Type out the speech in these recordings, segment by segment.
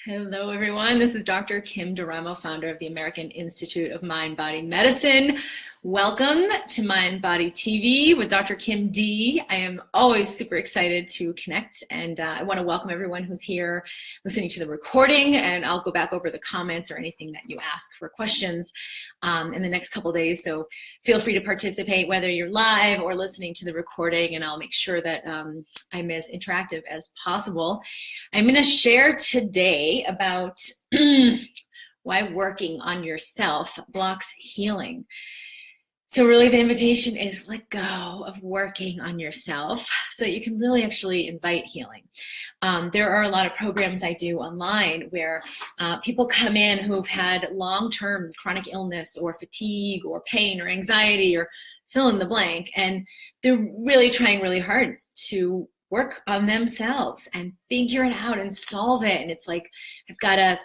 Hello, everyone. This is DrKimDeramo, founder of the American Institute of Mind-Body Medicine. Welcome to Mind Body TV with Dr. Kim D. I am always super excited to connect, and I want to welcome everyone who's here listening to the recording, and I'll go back over the comments or anything that you ask for questions in the next couple of days. So feel free to participate, whether you're live or listening to the recording, and I'll make sure that I'm as interactive as possible. I'm going to share today about why working on yourself blocks healing. So really the invitation is let go of working on yourself so that you can really actually invite healing. There are a lot of programs I do online where people come in who've had long-term chronic illness or fatigue or pain or anxiety or fill in the blank, and they're really trying really hard to work on themselves and figure it out and solve it. And it's like, I've got to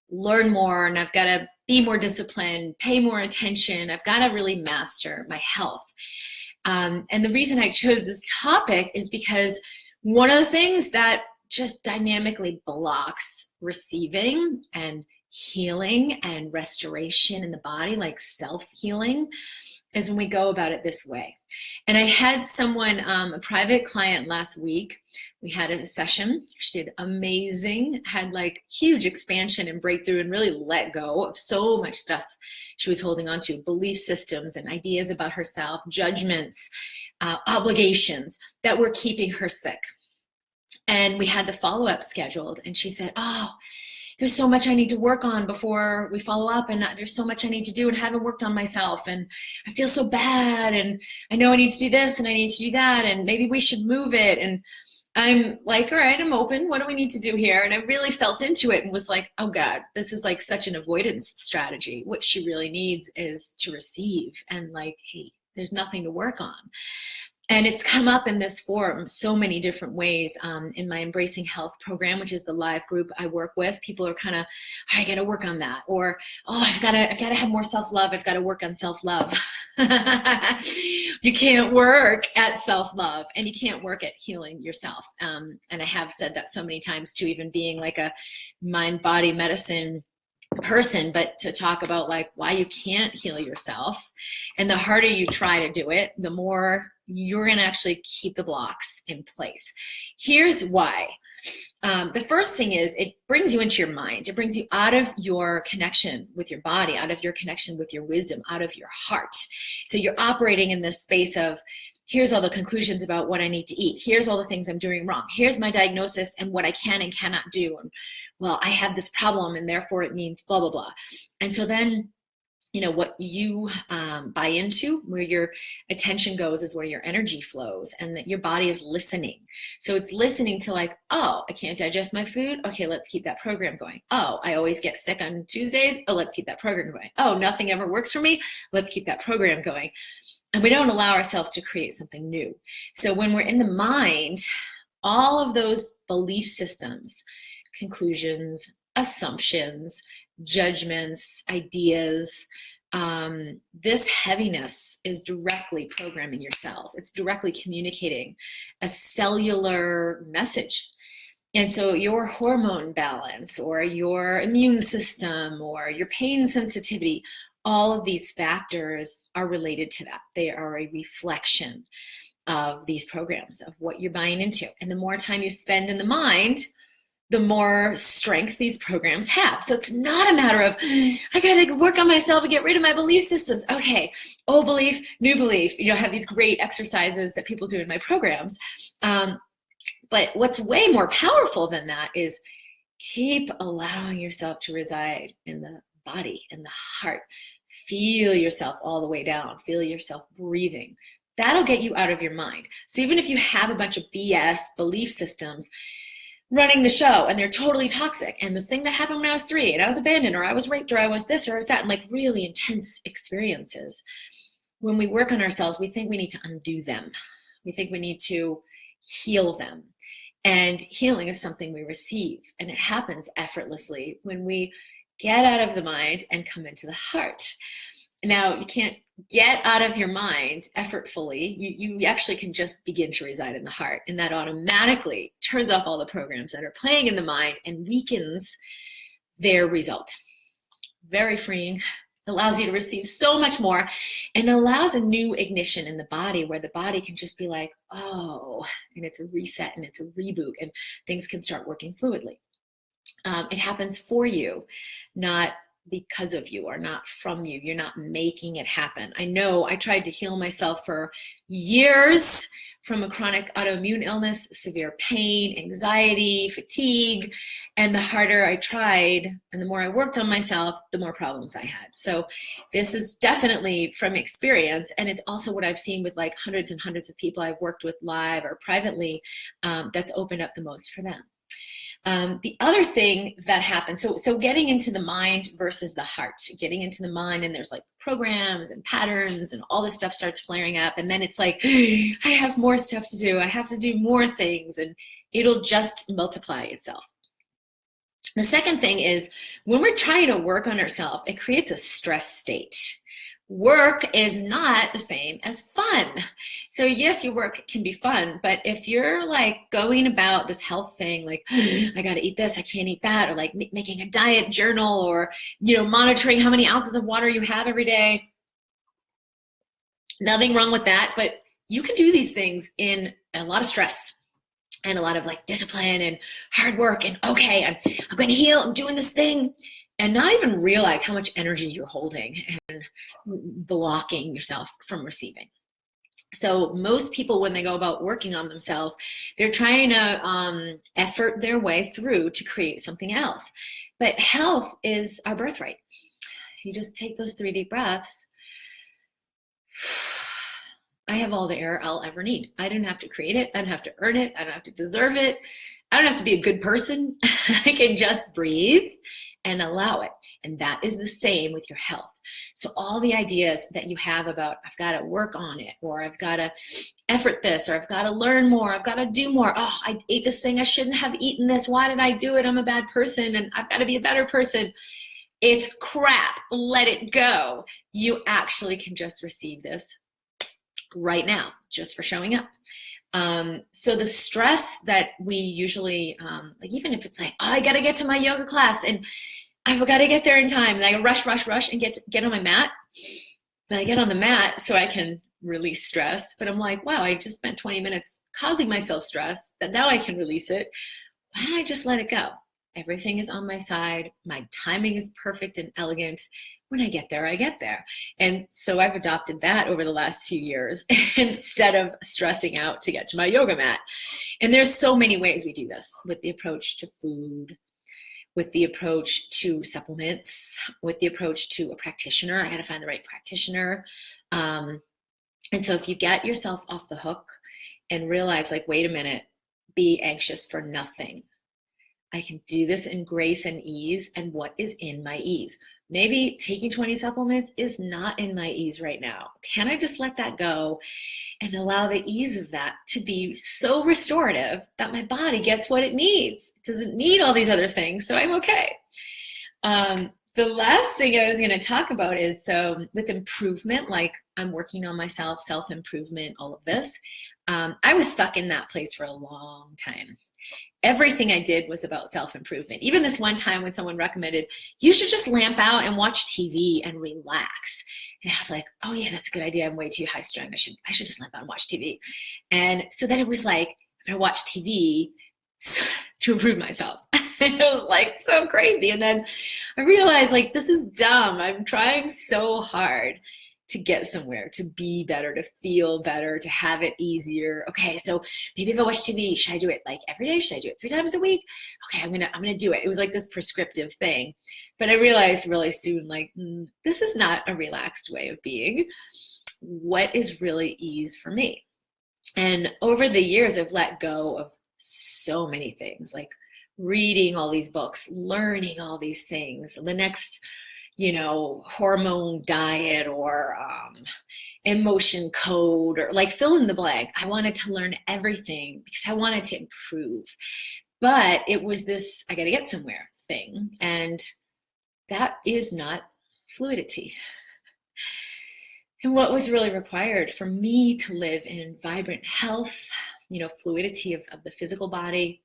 learn more, and I've got to be more disciplined, pay more attention. I've got to really master my health. And the reason I chose this topic is because one of the things that just dynamically blocks receiving and healing and restoration in the body, like self-healing, is when we go about it this way. And I had someone, a private client last week, we had a session. She did amazing, had like huge expansion and breakthrough and really let go of so much stuff she was holding on to, belief systems and ideas about herself, judgments, obligations that were keeping her sick. And we had the follow-up scheduled, and she said, oh, there's so much I need to work on before we follow up, and there's so much I need to do and haven't worked on myself, and I feel so bad, and I know I need to do this and I need to do that, and maybe we should move it. And I'm like, all right, I'm open. What do we need to do here? And I really felt into it and was like, oh God, this is like such an avoidance strategy. What she really needs is to receive, and like, hey, there's nothing to work on. And it's come up in this form so many different ways in my Embracing Health program, which is the live group I work with. People are kind of, I got to work on that. Or, oh, I've got to have more self-love. I've got to work on self-love. You can't work at self-love, and you can't work at healing yourself. And I have said that so many times too, even being like a mind-body medicine person, but to talk about like why you can't heal yourself. And the harder you try to do it, the more you're going to actually keep the blocks in place. Here's why. The first thing is it brings you into your mind. It brings you out of your connection with your body, out of your connection with your wisdom, out of your heart. So you're operating in this space of, here's all the conclusions about what I need to eat. Here's all the things I'm doing wrong. Here's my diagnosis and what I can and cannot do. And well, I have this problem and therefore it means blah, blah, blah. And so then, you know, what you buy into, where your attention goes is where your energy flows, and that your body is listening. So it's listening to like, oh, I can't digest my food. Okay, let's keep that program going. Oh, I always get sick on Tuesdays. Oh, let's keep that program going. Oh, nothing ever works for me. Let's keep that program going. And we don't allow ourselves to create something new. So when we're in the mind, all of those belief systems, conclusions, assumptions, judgments, ideas, this heaviness is directly programming your cells. It's directly communicating a cellular message. And so your hormone balance or your immune system or your pain sensitivity, all of these factors are related to that. They are a reflection of these programs, of what you're buying into. And the more time you spend in the mind, the more strength these programs have. So it's not a matter of, I gotta work on myself and get rid of my belief systems. Okay, old belief, new belief. You know, I have these great exercises that people do in my programs. But what's way more powerful than that is keep allowing yourself to reside in the body, in the heart. Feel yourself all the way down. Feel yourself breathing. That'll get you out of your mind. So even if you have a bunch of BS belief systems running the show and they're totally toxic, and this thing that happened when I was 3 and I was abandoned or I was raped or I was this or I was that, and like really intense experiences, when we work on ourselves, we think we need to undo them. We think we need to heal them. And healing is something we receive, and it happens effortlessly when we get out of the mind and come into the heart. Now, you can't get out of your mind effortfully. You actually can just begin to reside in the heart, and that automatically turns off all the programs that are playing in the mind and weakens their result. Very freeing. Allows you to receive so much more, and allows a new ignition in the body where the body can just be like, oh, and it's a reset and it's a reboot, and things can start working fluidly. It happens for you, not because of you or not from you. You're not making it happen. I know I tried to heal myself for years from a chronic autoimmune illness, severe pain, anxiety, fatigue, and the harder I tried and the more I worked on myself, the more problems I had. So this is definitely from experience, and it's also what I've seen with like hundreds and hundreds of people I've worked with live or privately, that's opened up the most for them. The other thing that happens, so getting into the mind versus the heart, getting into the mind, and there's like programs and patterns and all this stuff starts flaring up, and then it's like, I have more stuff to do, I have to do more things, and it'll just multiply itself. The second thing is when we're trying to work on ourselves, it creates a stress state. Work is not the same as fun. So yes, your work can be fun, but if you're like going about this health thing, like I got to eat this, I can't eat that, or like making a diet journal, or, you know, monitoring how many ounces of water you have every day, nothing wrong with that, but you can do these things in a lot of stress and a lot of like discipline and hard work and okay, I'm going to heal, I'm doing this thing, and not even realize how much energy you're holding and blocking yourself from receiving. So most people, when they go about working on themselves, they're trying to effort their way through to create something else. But health is our birthright. You just take those 3 deep breaths. I have all the air I'll ever need. I didn't have to create it. I don't have to earn it. I don't have to deserve it. I don't have to be a good person. I can just breathe and allow it. And that is the same with your health. So all the ideas that you have about, I've got to work on it, or I've got to effort this, or I've got to learn more, I've got to do more. Oh, I ate this thing, I shouldn't have eaten this. Why did I do it? I'm a bad person and I've got to be a better person. It's crap. Let it go. You actually can just receive this right now, just for showing up. So the stress that we usually, like even if it's like, oh, I got to get to my yoga class and I've got to get there in time, and I rush and get on my mat. And I get on the mat so I can release stress. But I'm like, wow, I just spent 20 minutes causing myself stress that now I can release it. Why don't I just let it go? Everything is on my side. My timing is perfect and elegant. When I get there, I get there. And so I've adopted that over the last few years instead of stressing out to get to my yoga mat. And there's so many ways we do this with the approach to food, with the approach to supplements, with the approach to a practitioner. I got to find the right practitioner. And so if you get yourself off the hook and realize like, wait a minute, be anxious for nothing. I can do this in grace and ease. And what is in my ease? Maybe taking 20 supplements is not in my ease right now. Can I just let that go and allow the ease of that to be so restorative that my body gets what it needs? It doesn't need all these other things, so I'm okay. The last thing I was going to talk about is, so with improvement, like I'm working on myself, self-improvement, all of this, I was stuck in that place for a long time. Everything I did was about self-improvement. Even this one time when someone recommended, you should just lamp out and watch TV and relax. And I was like, oh yeah, that's a good idea. I'm way too high strung. I should just lamp out and watch TV. And so then it was like, I watch TV to improve myself. And it was like so crazy. And then I realized like, this is dumb. I'm trying so hard to get somewhere, to be better, to feel better, to have it easier. Okay, so maybe if I watch TV, should I do it like every day? Should I do it 3 times a week? Okay, I'm gonna do it. It was like this prescriptive thing. But I realized really soon, like, this is not a relaxed way of being. What is really ease for me? And over the years, I've let go of so many things, like reading all these books, learning all these things. The next hormone diet or emotion code, or like fill in the blank. I wanted to learn everything because I wanted to improve. But it was this, I got to get somewhere thing. And that is not fluidity. And what was really required for me to live in vibrant health, fluidity of the physical body,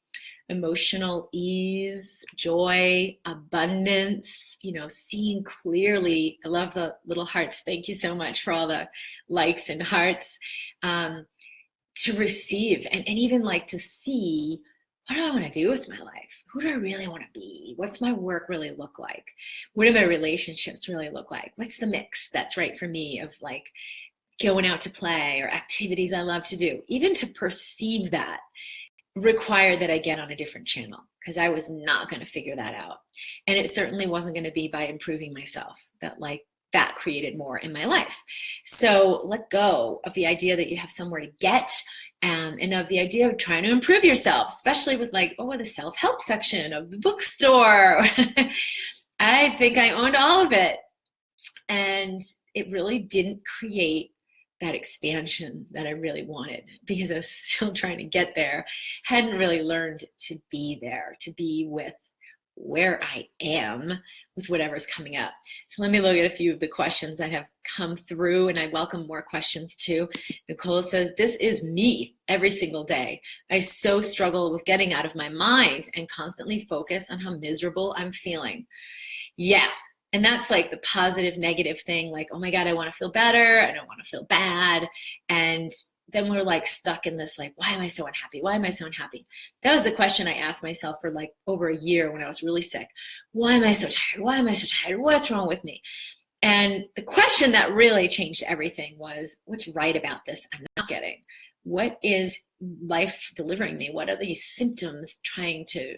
emotional ease, joy, abundance, seeing clearly. I love the little hearts. Thank you so much for all the likes and hearts. To receive and even like to see, what do I want to do with my life? Who do I really want to be? What's my work really look like? What do my relationships really look like? What's the mix that's right for me of like going out to play or activities I love to do? Even to perceive that required that I get on a different channel, because I was not going to figure that out. And it certainly wasn't going to be by improving myself that created more in my life. So let go of the idea that you have somewhere to get, and of the idea of trying to improve yourself, especially with the self-help section of the bookstore. I think I owned all of it. And it really didn't create that expansion that I really wanted, because I was still trying to get there. Hadn't really learned to be there, to be with where I am with whatever's coming up. So let me look at a few of the questions that have come through, and I welcome more questions too. Nicole says, this is me every single day. I so struggle with getting out of my mind and constantly focus on how miserable I'm feeling. Yeah. And that's like the positive, negative thing. Like, oh my God, I want to feel better. I don't want to feel bad. And then we're like stuck in this, like, why am I so unhappy? Why am I so unhappy? That was the question I asked myself for like over a year when I was really sick. Why am I so tired? Why am I so tired? What's wrong with me? And the question that really changed everything was, what's right about this I'm not getting? What is life delivering me? What are these symptoms trying to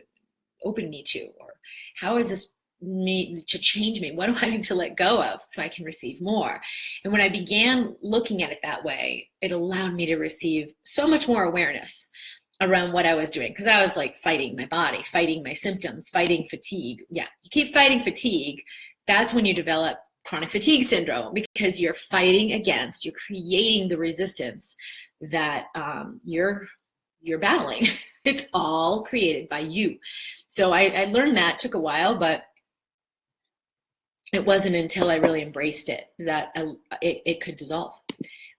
open me to? Or how is this me to change me? What do I need to let go of so I can receive more? And when I began looking at it that way, it allowed me to receive so much more awareness around what I was doing, because I was like fighting my body, fighting my symptoms, fighting fatigue. Yeah, you keep fighting fatigue, that's when you develop chronic fatigue syndrome, because you're fighting against, you're creating the resistance that you're battling. It's all created by you. So I learned that. It took a while, but it wasn't until I really embraced it that it could dissolve.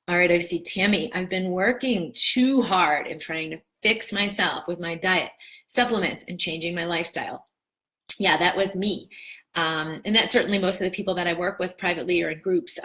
All right, I see Tammy. I've been working too hard and trying to fix myself with my diet, supplements, and changing my lifestyle. Yeah, that was me. And that's certainly most of the people that I work with privately or in groups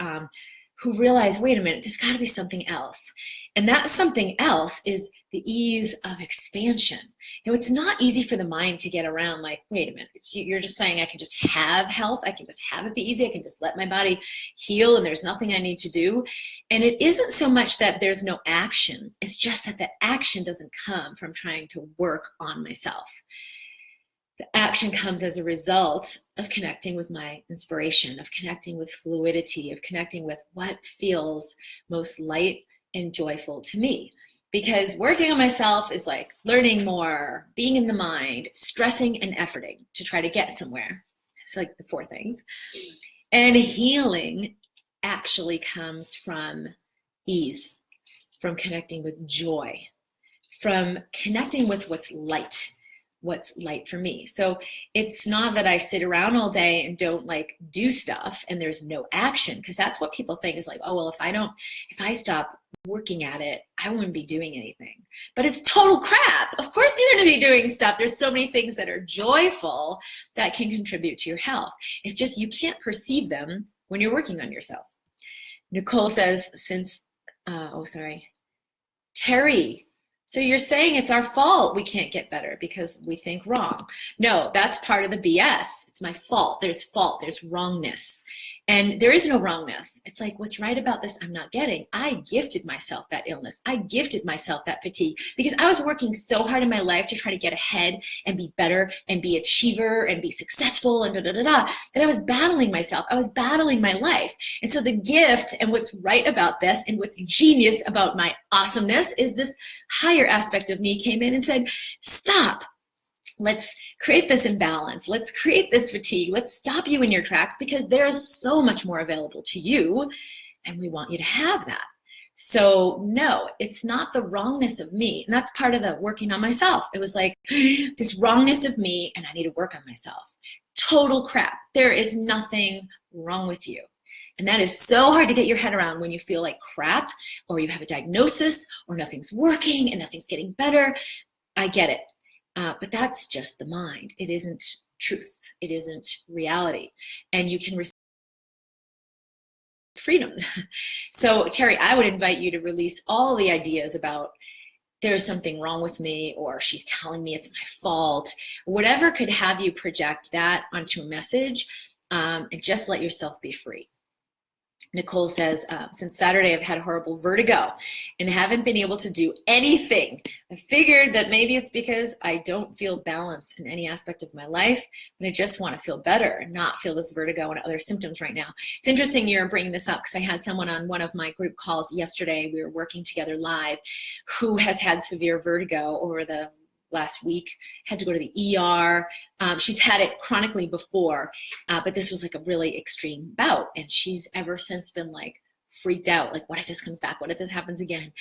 who realize, wait a minute, there's got to be something else. And that something else is the ease of expansion. It's not easy for the mind to get around like, wait a minute, you're just saying I can just have health, I can just have it be easy, I can just let my body heal and there's nothing I need to do. And it isn't so much that there's no action, it's just that the action doesn't come from trying to work on myself. The action comes as a result of connecting with my inspiration, of connecting with fluidity, of connecting with what feels most light and joyful to me. Because working on myself is like learning more, being in the mind, stressing and efforting to try to get somewhere. It's like the 4 things. And healing actually comes from ease, from connecting with joy, from connecting with what's light for me. So it's not that I sit around all day and don't like do stuff and there's no action, because that's what people think is like, oh, well, if I stop working at it, I wouldn't be doing anything. But it's total crap. Of course you're going to be doing stuff. There's so many things that are joyful that can contribute to your health. It's just you can't perceive them when you're working on yourself. Nicole says, Terry, so you're saying it's our fault we can't get better because we think wrong. No, that's part of the BS. It's my fault. There's wrongness. And there is no wrongness. It's like, what's right about this I'm not getting. I gifted myself that illness. I gifted myself that fatigue because I was working so hard in my life to try to get ahead and be better and be achiever and be successful and that I was battling myself. I was battling my life. And so the gift and what's right about this and what's genius about my awesomeness is this higher aspect of me came in and said, stop. Let's create this imbalance. Let's create this fatigue. Let's stop you in your tracks because there's so much more available to you and we want you to have that. So no, it's not the wrongness of me. And that's part of the working on myself. It was like this wrongness of me and I need to work on myself. Total crap. There is nothing wrong with you. And that is so hard to get your head around when you feel like crap, or you have a diagnosis, or nothing's working and nothing's getting better. I get it. But that's just the mind. It isn't truth. It isn't reality. And you can receive freedom. So Terry, I would invite you to release all the ideas about there's something wrong with me, or she's telling me it's my fault, whatever could have you project that onto a message, and just let yourself be free. Nicole says, since Saturday, I've had horrible vertigo and haven't been able to do anything. I figured that maybe it's because I don't feel balance in any aspect of my life, but I just want to feel better and not feel this vertigo and other symptoms right now. It's interesting you're bringing this up because I had someone on one of my group calls yesterday. We were working together live who has had severe vertigo over the last week, had to go to the ER. She's had it chronically before, but this was like a really extreme bout. And she's ever since been like freaked out. Like, what if this comes back? What if this happens again?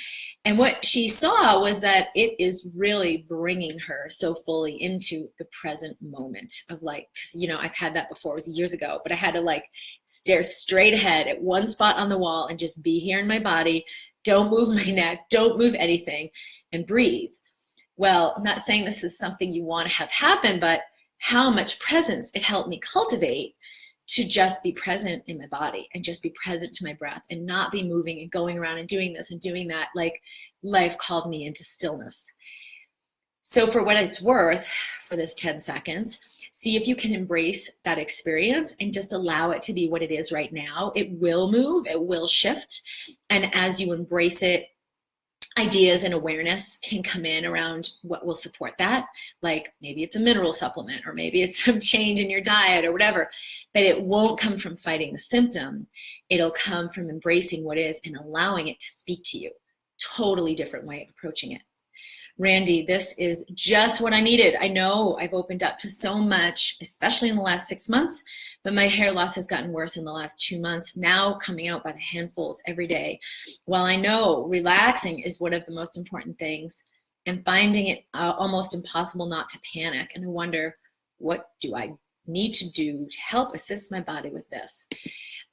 And what she saw was that it is really bringing her so fully into the present moment of like, 'cause, you know, I've had that before, it was years ago, but I had to like stare straight ahead at one spot on the wall and just be here in my body. Don't move my neck, don't move anything, and breathe. Well, I'm not saying this is something you want to have happen, but how much presence it helped me cultivate to just be present in my body and just be present to my breath and not be moving and going around and doing this and doing that. Like, life called me into stillness. So for what it's worth, for this 10 seconds, see if you can embrace that experience and just allow it to be what it is right now. It will move, it will shift. And as you embrace it, ideas and awareness can come in around what will support that. Like maybe it's a mineral supplement, or maybe it's some change in your diet or whatever, but it won't come from fighting the symptom. It'll come from embracing what is and allowing it to speak to you. Totally different way of approaching it. Randy, this is just what I needed. I know I've opened up to so much, especially in the last 6 months, but my hair loss has gotten worse in the last 2 months, now coming out by the handfuls every day. While I know relaxing is one of the most important things, and finding it almost impossible not to panic and to wonder, what do I need to do to help assist my body with this?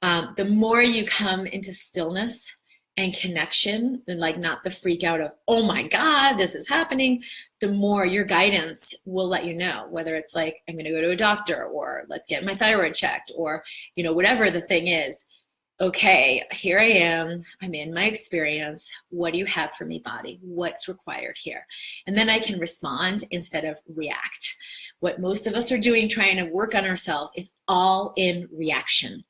The more you come into stillness and connection, and like not the freak out of, oh my God, this is happening, the more your guidance will let you know, whether it's like, I'm gonna go to a doctor, or let's get my thyroid checked, or, you know, whatever the thing is. Okay, here I am, I'm in my experience. What do you have for me, body? What's required here? And then I can respond instead of react. What most of us are doing, trying to work on ourselves, is all in reaction.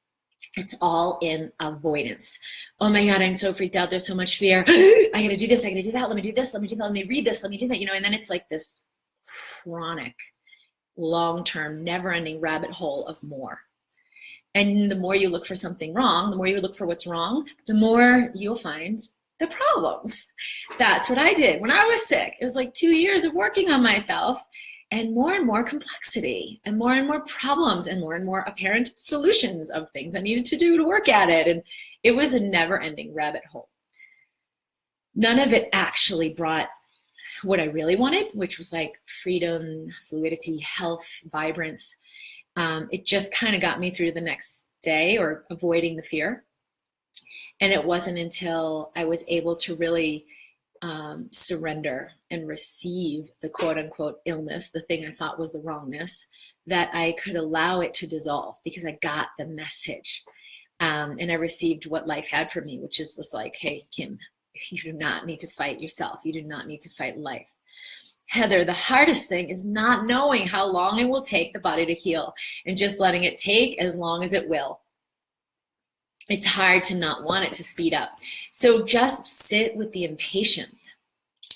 It's all in avoidance. Oh my God, I'm so freaked out. There's so much fear. I gotta do this, I gotta do that. Let me do this, let me do that, let me read this, let me do that, you know, and then it's like this chronic, long-term, never-ending rabbit hole of more. And the more you look for something wrong, the more you look for what's wrong, the more you'll find the problems. That's what I did when I was sick. It was like 2 years of working on myself, and more complexity, and more problems, and more apparent solutions of things I needed to do to work at it. And it was a never-ending rabbit hole. None of it actually brought what I really wanted, which was like freedom, fluidity, health, vibrance. It just kind of got me through the next day, or avoiding the fear. And it wasn't until I was able to really surrender and receive the quote unquote illness, the thing I thought was the wrongness, that I could allow it to dissolve, because I got the message. And I received what life had for me, which is this like, hey, Kim, you do not need to fight yourself. You do not need to fight life. Heather, the hardest thing is not knowing how long it will take the body to heal, and just letting it take as long as it will. It's hard to not want it to speed up. So just sit with the impatience.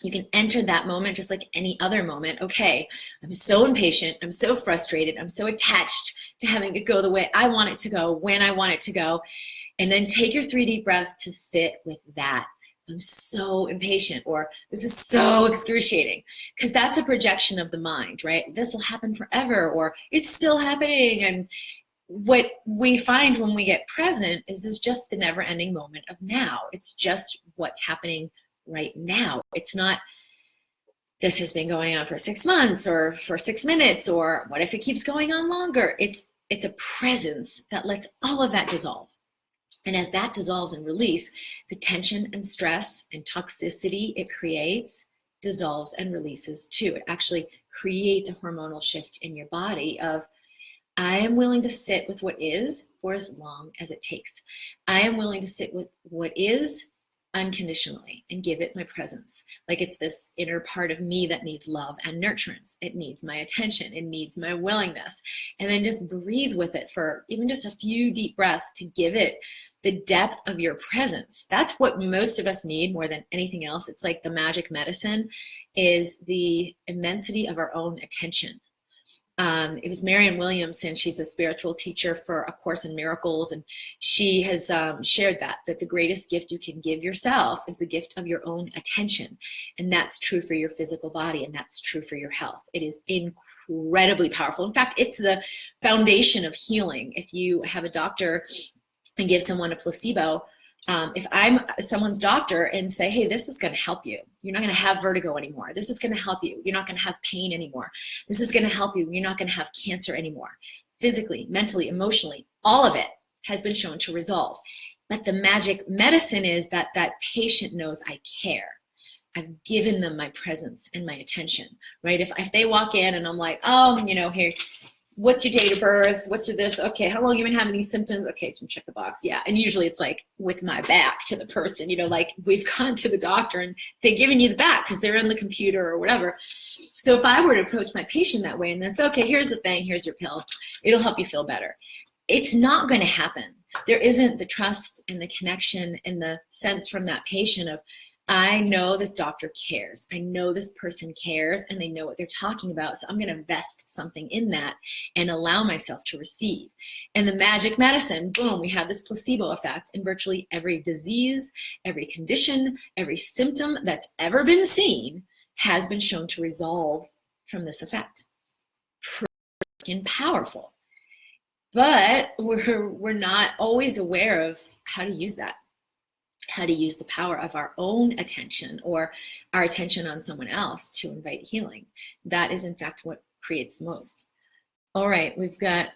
You can enter that moment just like any other moment. Okay, I'm so impatient, I'm so frustrated, I'm so attached to having it go the way I want it to go, when I want it to go. And then take your 3 deep breaths to sit with that. I'm so impatient, or this is so excruciating, because that's a projection of the mind, right? This will happen forever, or it's still happening. And what we find when we get present is this just the never-ending moment of now. It's just what's happening right now. It's not, this has been going on for 6 months, or for 6 minutes, or what if it keeps going on longer? It's a presence that lets all of that dissolve. And as that dissolves and release, the tension and stress and toxicity it creates dissolves and releases too. It actually creates a hormonal shift in your body of, I am willing to sit with what is for as long as it takes. I am willing to sit with what is unconditionally and give it my presence. Like it's this inner part of me that needs love and nurturance. It needs my attention. It needs my willingness. And then just breathe with it for even just a few deep breaths to give it the depth of your presence. That's what most of us need more than anything else. It's like the magic medicine is the immensity of our own attention. It was Marianne Williamson. She's a spiritual teacher for A Course in Miracles. And she has shared that the greatest gift you can give yourself is the gift of your own attention. And that's true for your physical body. And that's true for your health. It is incredibly powerful. In fact, it's the foundation of healing. If you have a doctor and give someone a placebo, if I'm someone's doctor and say, hey, this is going to help you. You're not going to have vertigo anymore. This is going to help you. You're not going to have pain anymore. This is going to help you. You're not going to have cancer anymore. Physically, mentally, emotionally, all of it has been shown to resolve. But the magic medicine is that that patient knows I care. I've given them my presence and my attention, right? If they walk in and I'm like, oh, here, what's your date of birth? What's your this? Okay, how long you been having these symptoms? Okay, can check the box. Yeah, and usually it's like with my back to the person, like we've gone to the doctor and they're giving you the back because they're in the computer or whatever. So if I were to approach my patient that way and then say, okay, here's the thing, here's your pill, it'll help you feel better. It's not going to happen. There isn't the trust and the connection and the sense from that patient of, I know this doctor cares. I know this person cares and they know what they're talking about. So I'm going to invest something in that and allow myself to receive. And the magic medicine, boom, we have this placebo effect in virtually every disease, every condition, every symptom that's ever been seen has been shown to resolve from this effect. Freaking powerful. But we're not always aware of how to use that. How to use the power of our own attention or our attention on someone else to invite healing. That is in fact what creates the most. All right, we've got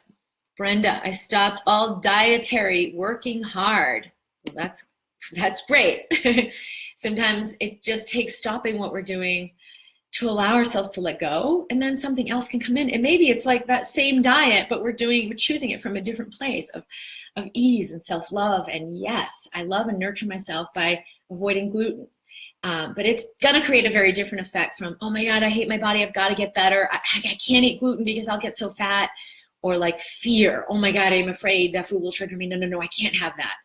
Brenda. I stopped all dietary working hard. Well, that's great. Sometimes it just takes stopping what we're doing to allow ourselves to let go, and then something else can come in. And maybe it's like that same diet, but we're choosing it from a different place of ease and self-love. And yes, I love and nurture myself by avoiding gluten. But it's gonna create a very different effect from, oh my God, I hate my body, I've gotta get better. I can't eat gluten because I'll get so fat. Or like fear, oh my God, I'm afraid that food will trigger me. No, I can't have that.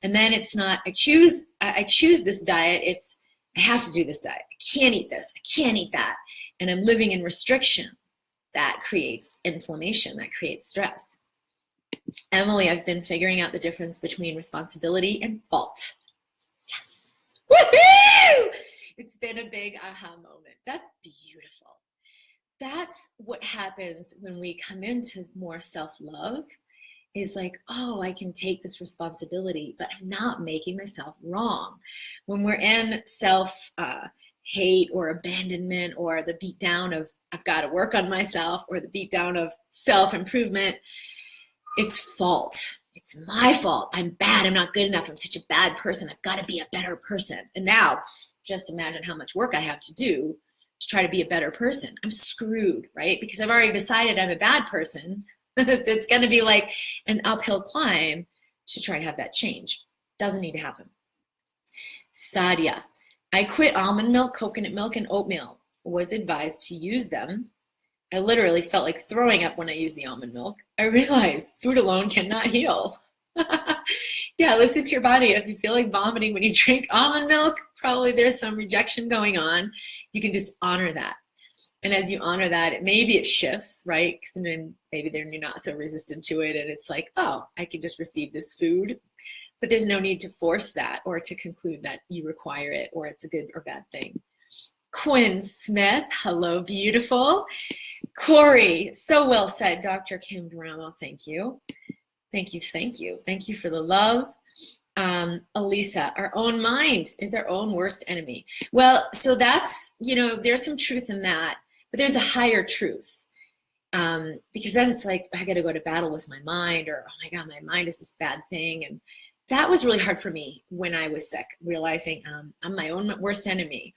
And then it's not, I choose this diet, it's, I have to do this diet. I can't eat this. I can't eat that. And I'm living in restriction. That creates inflammation. That creates stress. Emily, I've been figuring out the difference between responsibility and fault. Yes. Woohoo! It's been a big aha moment. That's beautiful. That's what happens when we come into more self-love. Is like, oh, I can take this responsibility, but I'm not making myself wrong. When we're in self-hate or abandonment or the beat down of I've got to work on myself or the beat down of self-improvement, it's fault. It's my fault. I'm bad. I'm not good enough. I'm such a bad person. I've got to be a better person. And now just imagine how much work I have to do to try to be a better person. I'm screwed, right? Because I've already decided I'm a bad person. So it's going to be like an uphill climb to try to have that change. Doesn't need to happen. Sadia, I quit almond milk, coconut milk, and oatmeal. Was advised to use them. I literally felt like throwing up when I used the almond milk. I realized food alone cannot heal. Yeah, listen to your body. If you feel like vomiting when you drink almond milk, probably there's some rejection going on. You can just honor that. And as you honor that, maybe it shifts, right? Because then maybe you're not so resistant to it. And it's like, oh, I can just receive this food. But there's no need to force that or to conclude that you require it or it's a good or bad thing. Quinn Smith, hello, beautiful. Corey, so well said, Dr. KimDeramo, thank you. Thank you, thank you. Thank you for the love. Elisa, our own mind is our own worst enemy. Well, so that's, there's some truth in that. But there's a higher truth, because then it's like, I got to go to battle with my mind, or, oh my God, my mind is this bad thing. And that was really hard for me when I was sick, realizing I'm my own worst enemy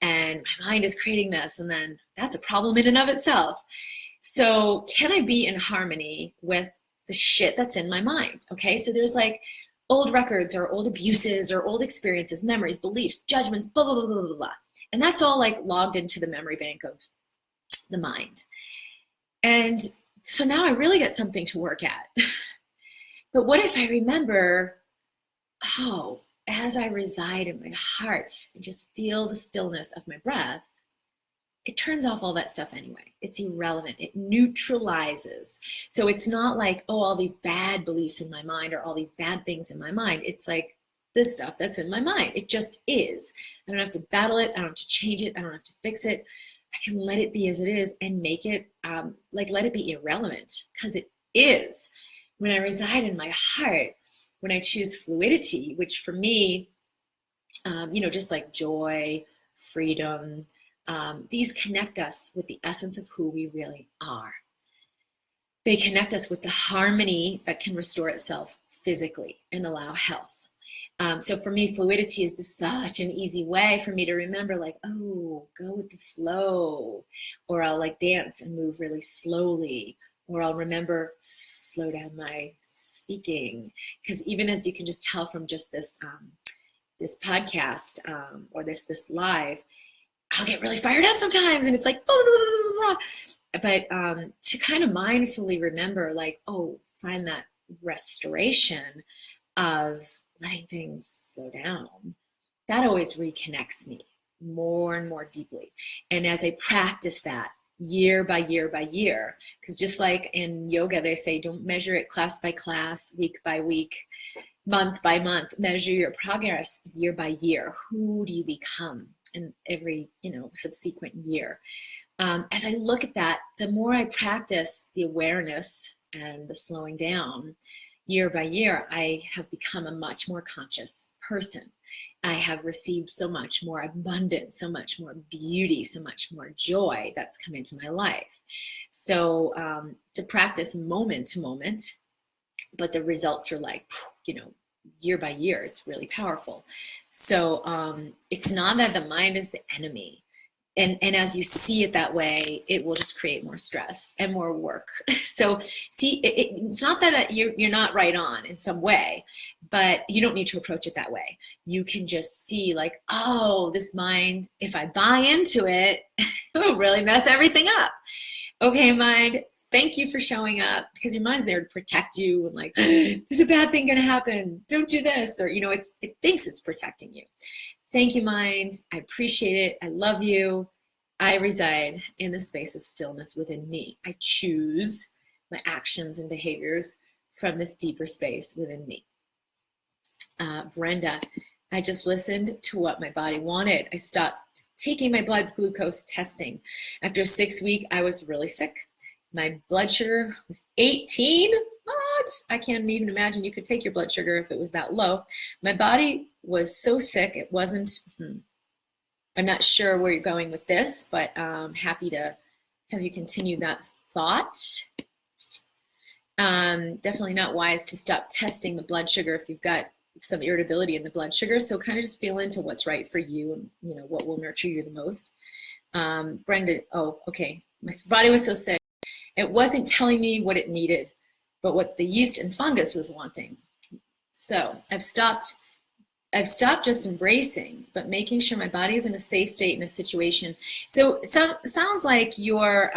and my mind is creating this, and then that's a problem in and of itself. So can I be in harmony with the shit that's in my mind? Okay, so there's like old records or old abuses or old experiences, memories, beliefs, judgments, blah, blah, blah, blah, blah, blah. And that's all like logged into the memory bank of the mind. And so now I really got something to work at. But what if I remember, oh, as I reside in my heart and just feel the stillness of my breath, it turns off all that stuff anyway. It's irrelevant. It neutralizes. So it's not like, oh, all these bad beliefs in my mind or all these bad things in my mind. It's like this stuff that's in my mind. It just is. I don't have to battle it. I don't have to change it. I don't have to fix it. I can let it be as it is and make it, let it be irrelevant, because it is. When I reside in my heart, when I choose fluidity, which for me, just like joy, freedom, these connect us with the essence of who we really are. They connect us with the harmony that can restore itself physically and allow health. So for me, fluidity is just such an easy way for me to remember, like, oh, go with the flow. Or I'll like dance and move really slowly. Or I'll remember, slow down my speaking. Because even as you can just tell from just this podcast or this live, I'll get really fired up sometimes, and it's like, blah, blah, blah, blah. But to kind of mindfully remember, like, oh, find that restoration of letting things slow down, that always reconnects me more and more deeply. And as I practice that year by year by year, because just like in yoga, they say, don't measure it class by class, week by week, month by month, measure your progress year by year. Who do you become in every, subsequent year? As I look at that, the more I practice the awareness and the slowing down year by year, I have become a much more conscious person. I have received so much more abundance, so much more beauty, so much more joy that's come into my life. So to practice moment to moment, but the results are like, year by year, it's really powerful. So it's not that the mind is the enemy. And as you see it that way, it will just create more stress and more work. So see, it's not that you're not right on in some way, but you don't need to approach it that way. You can just see like, oh, this mind, if I buy into it, it'll really mess everything up. Okay, mind, thank you for showing up, because your mind's there to protect you and like, there's a bad thing gonna happen. Don't do this. Or, it thinks it's protecting you. Thank you, mind. I appreciate it. I love you. I reside in the space of stillness within me. I choose my actions and behaviors from this deeper space within me. Brenda, I just listened to what my body wanted. I stopped taking my blood glucose testing. After 6 weeks, I was really sick. My blood sugar was 18. What? I can't even imagine you could take your blood sugar if it was that low. My body was so sick, it wasn't, I'm not sure where you're going with this, but I'm happy to have you continue that thought. Definitely not wise to stop testing the blood sugar if you've got some irritability in the blood sugar. So kind of just feel into what's right for you and what will nurture you the most. Brenda, oh, okay. My body was so sick. It wasn't telling me what it needed, but what the yeast and fungus was wanting. So I've stopped just embracing, but making sure my body is in a safe state in a situation. So sounds like you're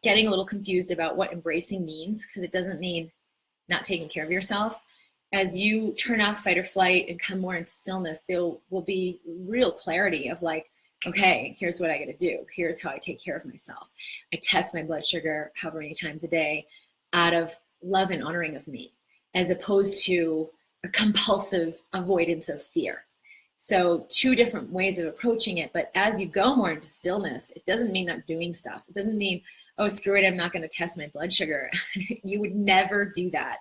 getting a little confused about what embracing means, because it doesn't mean not taking care of yourself. As you turn off fight or flight and come more into stillness, there will be real clarity of like, okay, here's what I got to do. Here's how I take care of myself. I test my blood sugar however many times a day out of love and honoring of me, as opposed to a compulsive avoidance of fear. So 2 different ways of approaching it. But as you go more into stillness, it doesn't mean not doing stuff. It doesn't mean, oh, screw it, I'm not going to test my blood sugar. You would never do that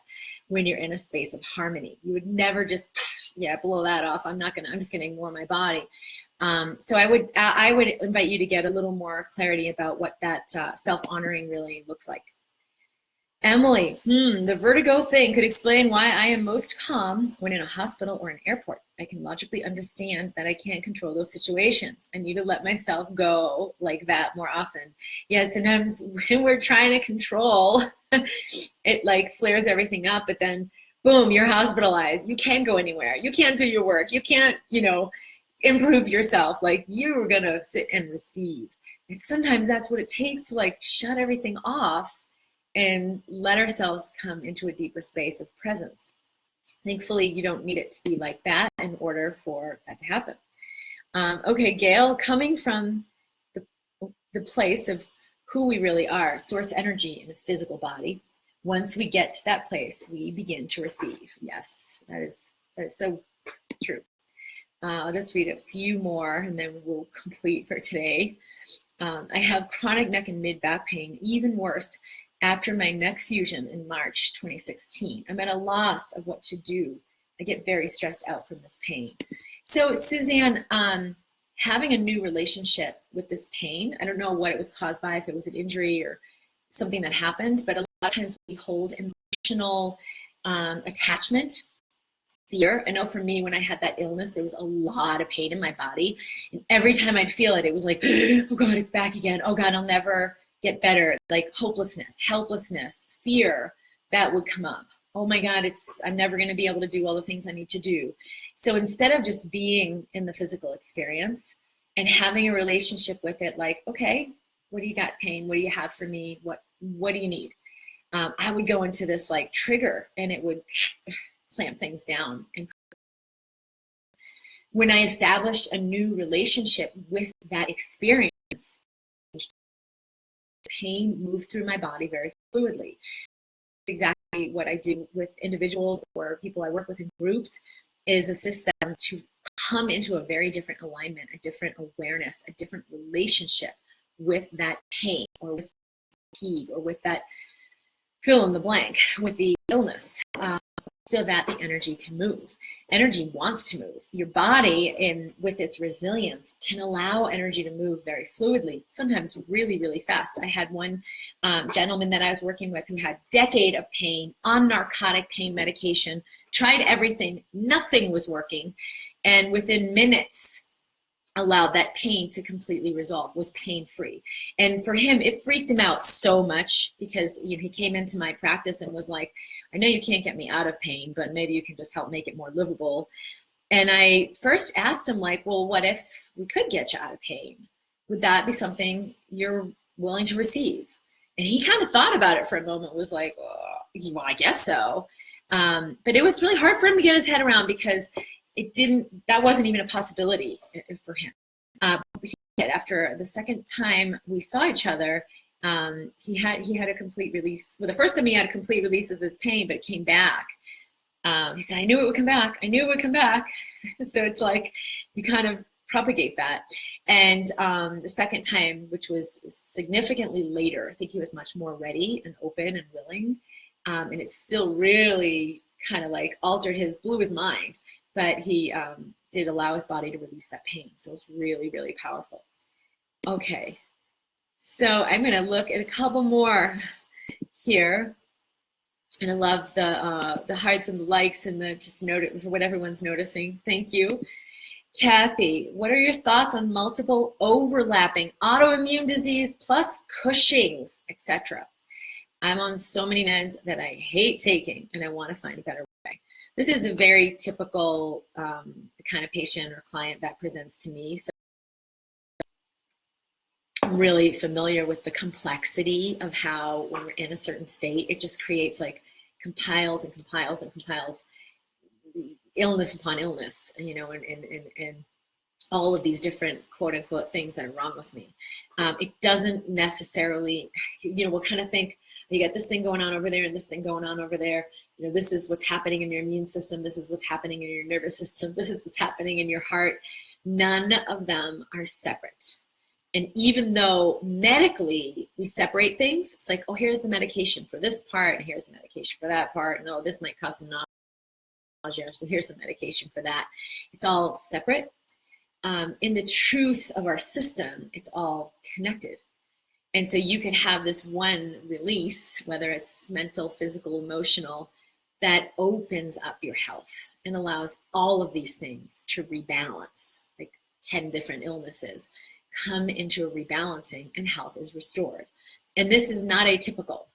when you're in a space of harmony. You would never just, blow that off. I'm just going to ignore my body. So I would invite you to get a little more clarity about what that self-honoring really looks like. Emily, the vertigo thing could explain why I am most calm when in a hospital or an airport. I can logically understand that I can't control those situations. I need to let myself go like that more often. Yeah, sometimes when we're trying to control, it like flares everything up, but then boom, you're hospitalized. You can't go anywhere. You can't do your work. You can't, improve yourself. Like you're gonna sit and receive. And sometimes that's what it takes to like shut everything off and let ourselves come into a deeper space of presence. Thankfully, you don't need it to be like that in order for that to happen. Okay, Gail, coming from the place of who we really are, source energy in a physical body, once we get to that place, we begin to receive. Yes, that is so true. I'll just read a few more and then we'll complete for today. I have chronic neck and mid-back pain, even worse, after my neck fusion in March 2016. I'm at a loss of what to do. I get very stressed out from this pain. So Suzanne, having a new relationship with this pain, I don't know what it was caused by, if it was an injury or something that happened, but a lot of times we hold emotional attachment, fear. I know for me, when I had that illness, there was a lot of pain in my body. And every time I'd feel it, it was like, oh God, it's back again. Oh God, I'll never get better. Like hopelessness, helplessness, fear, that would come up. Oh my God, I'm never going to be able to do all the things I need to do. So instead of just being in the physical experience and having a relationship with it, like, okay, what do you got, pain? What do you have for me? What do you need? I would go into this like trigger and it would clamp things down. And when I established a new relationship with that experience, pain moved through my body very fluidly. Exactly what I do with individuals or people I work with in groups is assist them to come into a very different alignment, a different awareness, a different relationship with that pain or with fatigue or with that fill in the blank, with the illness, so that the energy can move. Energy wants to move. Your body, with its resilience, can allow energy to move very fluidly, sometimes really, really fast. I had one gentleman that I was working with who had a decade of pain on narcotic pain medication, tried everything, nothing was working, and within minutes, allowed that pain to completely resolve, was pain-free. And for him, it freaked him out so much because he came into my practice and was like, I know you can't get me out of pain, but maybe you can just help make it more livable. And I first asked him, like, well, what if we could get you out of pain? Would that be something you're willing to receive? And he kind of thought about it for a moment, was like, oh, well, I guess so. But it was really hard for him to get his head around because that wasn't even a possibility for him. After the second time we saw each other, he had a complete release. Well, the first time he had a complete release of his pain, but it came back. He said, I knew it would come back. I knew it would come back. So it's like you kind of propagate that. And the second time, which was significantly later, I think he was much more ready and open and willing. And it still really kind of like blew his mind. But he did allow his body to release that pain. So it's really, really powerful. Okay, so I'm going to look at a couple more here. And I love the hearts and the likes and the just note for what everyone's noticing. Thank you. Kathy, what are your thoughts on multiple overlapping autoimmune disease plus Cushing's, etc.? I'm on so many meds that I hate taking and I want to find a better way. This is a very typical kind of patient or client that presents to me. So I'm really familiar with the complexity of how when we're in a certain state, it just creates like compiles and compiles and compiles illness upon illness, and all of these different quote unquote things that are wrong with me. It doesn't necessarily, we'll kind of think, you got this thing going on over there and this thing going on over there. This is what's happening in your immune system. This is what's happening in your nervous system. This is what's happening in your heart. None of them are separate. And even though medically we separate things, it's like, oh, here's the medication for this part, and here's the medication for that part, and oh, this might cause some nausea, so here's some medication for that. It's all separate. In the truth of our system, it's all connected. And so you can have this one release, whether it's mental, physical, emotional, that opens up your health and allows all of these things to rebalance, like 10 different illnesses come into a rebalancing and health is restored. And this is not atypical.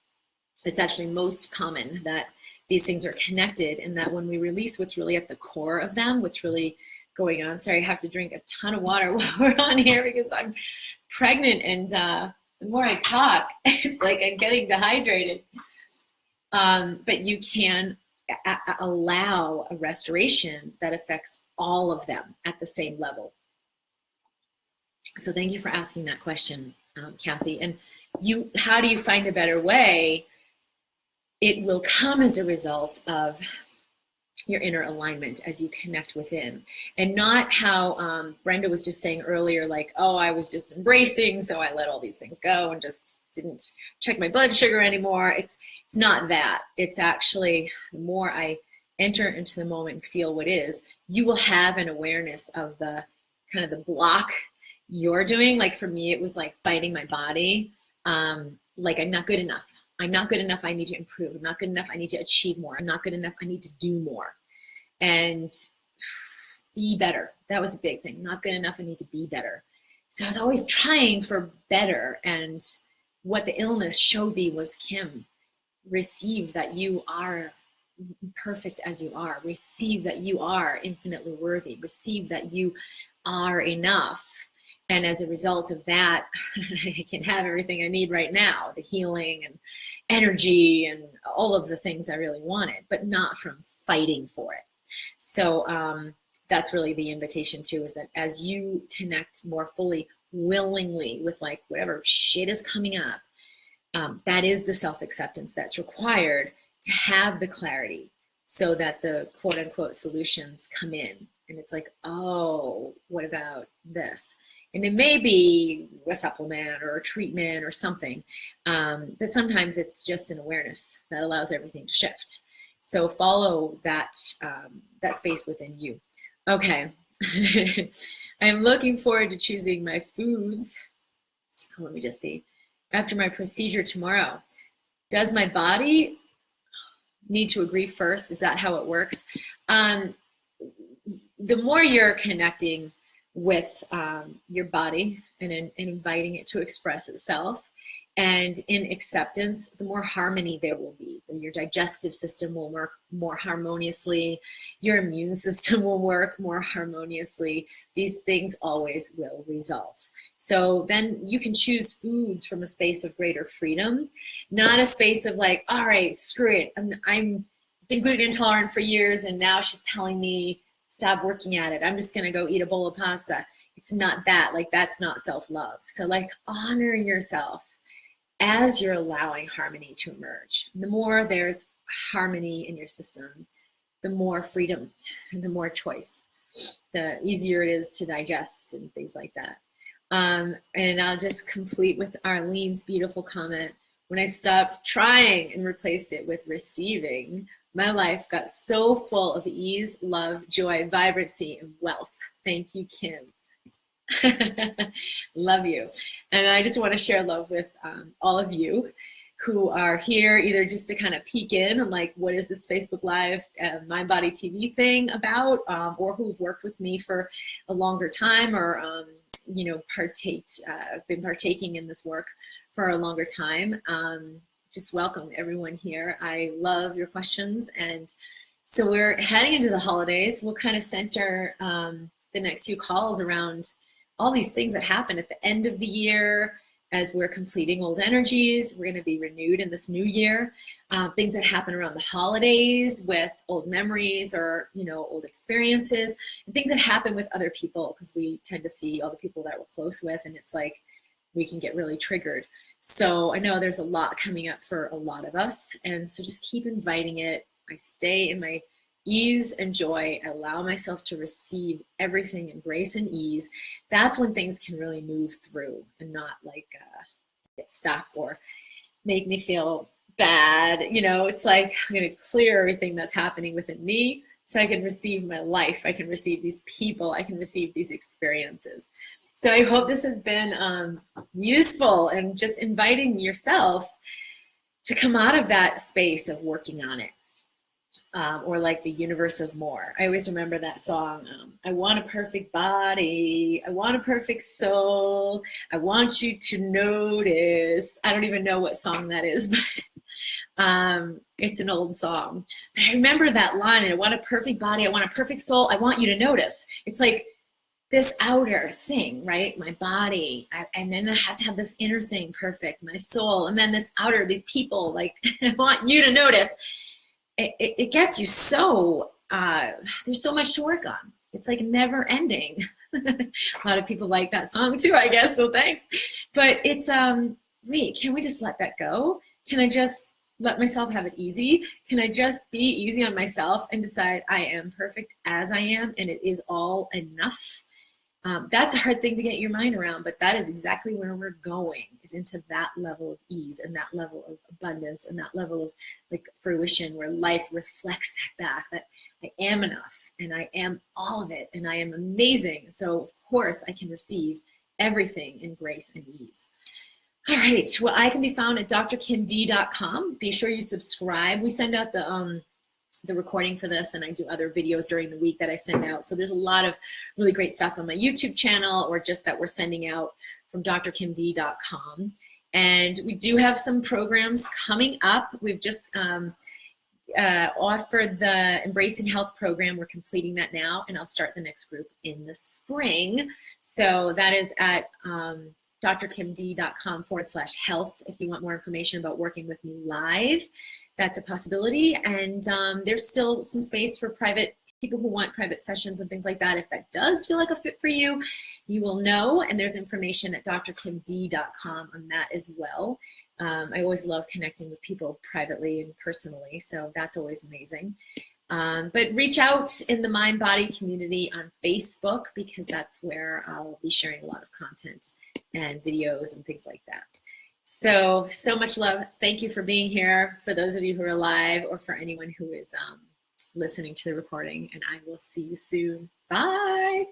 It's actually most common that these things are connected, and that when we release what's really at the core of them, what's really going on. Sorry, I have to drink a ton of water while we're on here because I'm pregnant, and the more I talk, it's like I'm getting dehydrated. But you can allow a restoration that affects all of them at the same level. So thank you for asking that question, Kathy. And how do you find a better way? It will come as a result of your inner alignment as you connect within, and not how Brenda was just saying earlier, like, oh, I was just embracing, so I let all these things go and just didn't check my blood sugar anymore. It's not that. It's actually, the more I enter into the moment and feel what is, you will have an awareness of the kind of the block you're doing. Like for me, it was like fighting my body. Like, I'm not good enough. I'm not good enough. I need to improve. I'm not good enough. I need to achieve more. I'm not good enough. I need to do more and be better. That was a big thing. Not good enough. I need to be better. So I was always trying for better. And what the illness showed me was, Kim, receive that you are perfect as you are. Receive that you are infinitely worthy. Receive that you are enough. And as a result of that, I can have everything I need right now, the healing and energy and all of the things I really wanted, but not from fighting for it. So that's really the invitation too, is that as you connect more fully, willingly with like whatever shit is coming up, that is the self-acceptance that's required to have the clarity so that the quote unquote solutions come in. And it's like, oh, what about this? And it may be a supplement or a treatment or something, but sometimes it's just an awareness that allows everything to shift. So follow that that space within you. Okay, I'm looking forward to choosing my foods. Let me just see. After my procedure tomorrow, does my body need to agree first? Is that how it works? The more you're connecting with your body and inviting it to express itself, and in acceptance, the more harmony there will be. Your digestive system will work more harmoniously. Your immune system will work more harmoniously. These things always will result. So then you can choose foods from a space of greater freedom, not a space of like, all right, screw it. I'm been gluten intolerant for years, and now she's telling me stop working at it. I'm just going to go eat a bowl of pasta. It's not that. Like, that's not self-love. So like, honor yourself as you're allowing harmony to emerge. The more there's harmony in your system, the more freedom and the more choice, the easier it is to digest and things like that. And I'll just complete with Arlene's beautiful comment. When I stopped trying and replaced it with receiving, my life got so full of ease, love, joy, vibrancy, and wealth. Thank you, Kim. Love you. And I just want to share love with all of you who are here either just to kind of peek in and like, what is this Facebook Live Mind Body TV thing about, or who've worked with me for a longer time, or you know, been partaking in this work for a longer time. Just welcome everyone here. I love your questions. And so we're heading into the holidays. We'll kind of center the next few calls around all these things that happen at the end of the year as we're completing old energies. We're going to be renewed in this new year. Things that happen around the holidays with old memories or, you know, old experiences, and things that happen with other people, because we tend to see all the people that we're close with, and it's like we can get really triggered. So I know there's a lot coming up for a lot of us, and so just keep inviting it. I stay in my ease and joy. I allow myself to receive everything in grace and ease. That's when things can really move through and not like get stuck or make me feel bad. You know, it's like I'm going to clear everything that's happening within me so I can receive my life. I can receive these people. I can receive these experiences. So I hope this has been useful, and just inviting yourself to come out of that space of working on it. Or like the universe of more. I always remember that song, I want a perfect body, I want a perfect soul, I want you to notice. I don't even know what song that is, but it's an old song. But I remember that line, I want a perfect body, I want a perfect soul, I want you to notice. It's like this outer thing, right? My body, and then I have to have this inner thing perfect, my soul, and then this outer, these people, like, I want you to notice. It gets you so, there's so much to work on. It's like never ending. A lot of people like that song too, I guess, so thanks. But it's, wait, can we just let that go? Can I just let myself have it easy? Can I just be easy on myself and decide I am perfect as I am, and it is all enough? That's a hard thing to get your mind around, but that is exactly where we're going, is into that level of ease and that level of abundance and that level of like fruition, where life reflects that back, that I am enough and I am all of it and I am amazing. So of course I can receive everything in grace and ease. All right, well, I can be found at DrKimD.com. Be sure you subscribe. We send out the recording for this, and I do other videos during the week that I send out. So there's a lot of really great stuff on my YouTube channel, or just that we're sending out from DrKimD.com. And we do have some programs coming up. We've just offered the Embracing Health program. We're completing that now, and I'll start the next group in the spring. So that is at drkimd.com/health if you want more information about working with me live. That's a possibility. And there's still some space for private people who want private sessions and things like that. If that does feel like a fit for you, you will know. And there's information at drkimd.com on that as well. I always love connecting with people privately and personally, so that's always amazing. But reach out in the Mind Body community on Facebook, because that's where I'll be sharing a lot of content and videos and things like that. So much love. Thank you for being here, for those of you who are live, or for anyone who is listening to the recording, and I will see you soon. Bye.